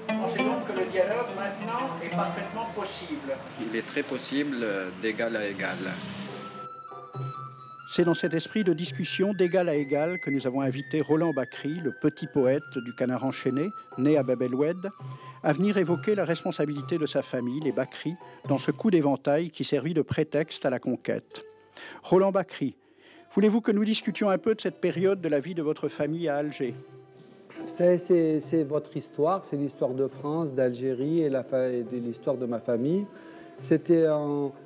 Pensez donc que le dialogue maintenant est parfaitement possible. Il est très possible d'égal à égal. C'est dans cet esprit de discussion d'égal à égal que nous avons invité Roland Bacri, le petit poète du Canard enchaîné, né à Bab el-Oued, à venir évoquer la responsabilité de sa famille, les Bacri, dans ce coup d'éventail qui servit de prétexte à la conquête. Roland Bacri, voulez-vous que nous discutions un peu de cette période de la vie de votre famille à Alger? C'est votre histoire, c'est l'histoire de France, d'Algérie et l'histoire de ma famille.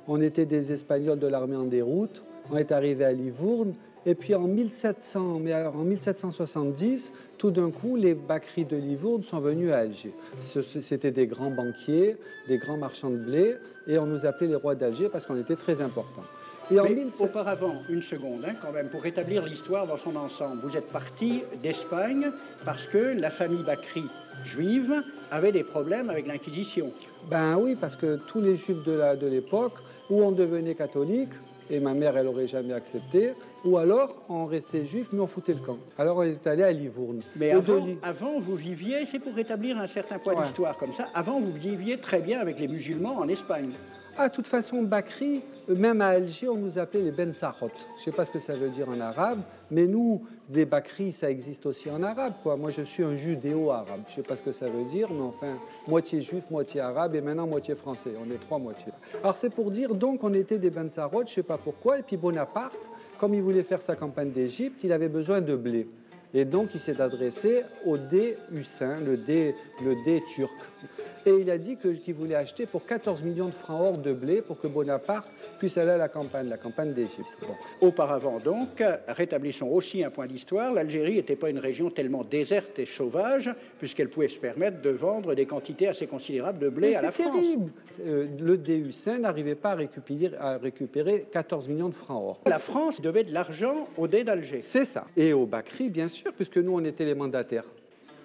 On était des Espagnols de l'armée en déroute, on est arrivé à Livourne, et puis en 1770, tout d'un coup, les Bacri de Livourne sont venus à Alger. C'était des grands banquiers, des grands marchands de blé, et on nous appelait les rois d'Alger parce qu'on était très importants. Mais auparavant, une seconde, quand même, pour établir l'histoire dans son ensemble, vous êtes parti d'Espagne parce que la famille Bacri juive avait des problèmes avec l'Inquisition. Ben oui, parce que tous les juifs de l'époque, ou on devenait catholique, et ma mère, elle n'aurait jamais accepté, ou alors on restait juif, mais on foutait le camp. Alors on est allé à Livourne. Mais avant, vous viviez, c'est pour établir un certain point d'histoire comme ça, avant vous viviez très bien avec les musulmans en Espagne. Ah, de toute façon, Bacri, même à Alger, on nous appelait les Ben Sarot. Je ne sais pas ce que ça veut dire en arabe, mais nous, des Bacri, ça existe aussi en arabe, quoi. Moi, je suis un judéo-arabe. Je ne sais pas ce que ça veut dire, mais enfin, moitié juif, moitié arabe, et maintenant moitié français. On est trois moitiés. Alors, c'est pour dire, donc, on était des Ben Sarot, je ne sais pas pourquoi, et puis Bonaparte, comme il voulait faire sa campagne d'Égypte, il avait besoin de blé. Et donc, il s'est adressé au Dey Hussein, le Dey turc. Et il a dit qu'il voulait acheter pour 14 millions de francs or de blé pour que Bonaparte puisse aller à la campagne d'Égypte. Bon. Auparavant, donc, rétablissons aussi un point d'histoire, l'Algérie n'était pas une région tellement déserte et sauvage, puisqu'elle pouvait se permettre de vendre des quantités assez considérables de blé à la France. C'est terrible. Le Dey Hussein n'arrivait pas à récupérer 14 millions de francs or. La France devait de l'argent au Dey d'Alger. C'est ça. Et au Bacri, bien sûr, puisque nous, on était les mandataires.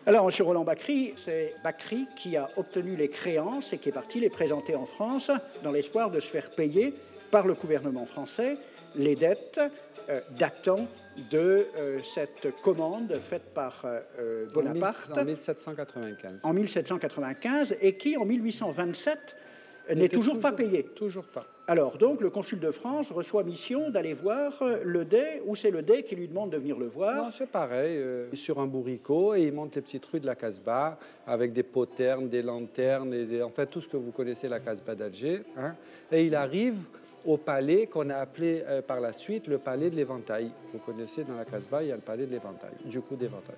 Alors, M. Roland Bacri, c'est Bacri qui a obtenu les créances et qui est parti les présenter en France dans l'espoir de se faire payer par le gouvernement français les dettes datant de cette commande faite par Bonaparte en 1795. En 1795 et qui, en 1827, n'est toujours pas payé. Toujours pas. Alors, donc, le consul de France reçoit mission d'aller voir le Dey, ou c'est le Dey qui lui demande de venir le voir? Non, c'est pareil, sur un bourricot, et il monte les petites rues de la Casbah, avec des poternes, des lanternes, en fait, tout ce que vous connaissez, la Casbah d'Alger. Hein, et il arrive au palais qu'on a appelé par la suite le palais de l'Éventail. Vous connaissez, dans la Casbah, il y a le palais de l'Éventail, du coup d'Éventail.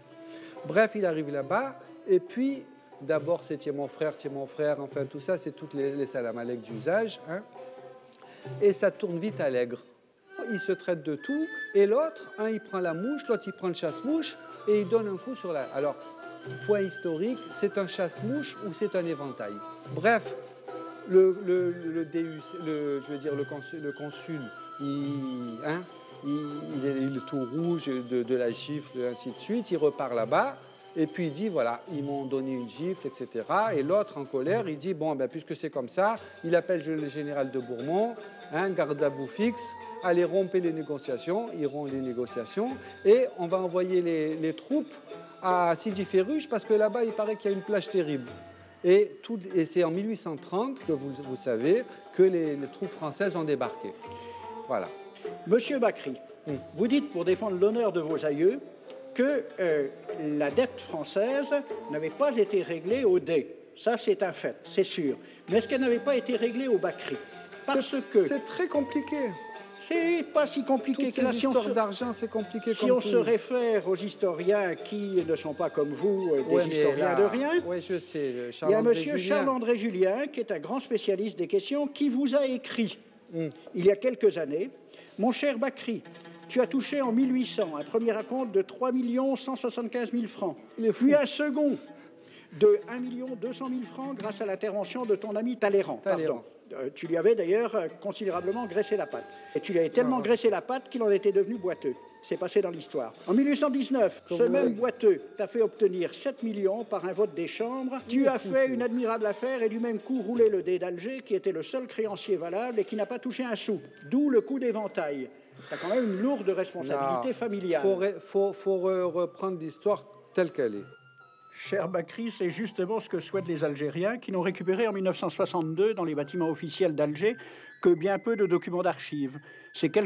Bref, il arrive là-bas, et puis... D'abord, c'est tiens mon frère, enfin tout ça, c'est toutes les salam alek d'usage. Hein. Et ça tourne vite à l'aigre. Ils se traitent de tout, et l'autre, un il prend la mouche, l'autre il prend le chasse-mouche, et il donne un coup sur la... Alors, point historique, c'est un chasse-mouche ou c'est un éventail? Bref, le consul, il est tout rouge de la gifle, et ainsi de suite, il repart là-bas. Et puis il dit, voilà, ils m'ont donné une gifle, etc. Et l'autre, en colère, il dit, bon, ben, puisque c'est comme ça, il appelle le général de Bourmont, garde à bout fixe, allez romper les négociations, ils rompent les négociations, et on va envoyer les troupes à Sidi Ferruche, parce que là-bas, il paraît qu'il y a une plage terrible. Et c'est en 1830 que vous savez que les troupes françaises ont débarqué. Voilà. Monsieur Bacri, vous dites, pour défendre l'honneur de vos aïeux, que la dette française n'avait pas été réglée au Dey. Ça, c'est un fait, c'est sûr. Mais est-ce qu'elle n'avait pas été réglée au Bacri? Parce que... C'est très compliqué. C'est pas si compliqué que ça. Ces histoires d'argent, c'est compliqué si on se réfère aux historiens qui ne sont pas comme vous, des historiens de rien, oui, je sais, il y a monsieur Charles-André Julien, qui est un grand spécialiste des questions, qui vous a écrit, il y a quelques années, « Mon cher Bacri, tu as touché en 1800 un premier acompte de 3 175 000 francs, puis un second de 1 200 000 francs grâce à l'intervention de ton ami Talleyrand. Pardon. Tu lui avais d'ailleurs considérablement graissé la patte. Et tu lui avais tellement graissé la patte qu'il en était devenu boiteux. C'est passé dans l'histoire. En 1819, ce même boiteux t'a fait obtenir 7 millions par un vote des chambres. Tu as fait une admirable affaire et du même coup roulé le Dey d'Alger, qui était le seul créancier valable et qui n'a pas touché un sou. D'où le coup d'éventail. Tu as quand même une lourde responsabilité familiale. Il faut reprendre l'histoire telle qu'elle est. Cher Bakri, c'est justement ce que souhaitent les Algériens, qui n'ont récupéré en 1962 dans les bâtiments officiels d'Alger que bien peu de documents d'archives. Ces quelques